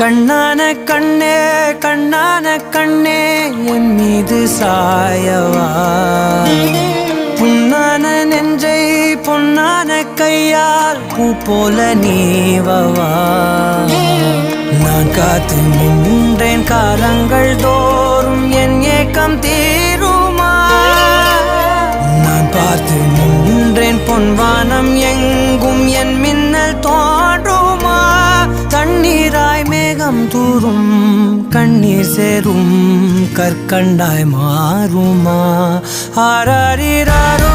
கண்ணான கண்ணே கண்ணான கண்ணே என் மீது சாயவா புண்ணான நெஞ்சை பொன்னான கையால் பூ போல நீவவா நான் காத்து நின்றேன் காலங்கள் தோறும் என் ஏக்கம் தீருமா நான் பார்த்து நின்றேன் பொன்வானம் எங்கும் என் மின்னல் தோன்றுமா தண்ணீராய் மேகம் தூரும் கண்ணீர் சேரும் கற்கண்டாய் மாறுமா ஆராரிராரோ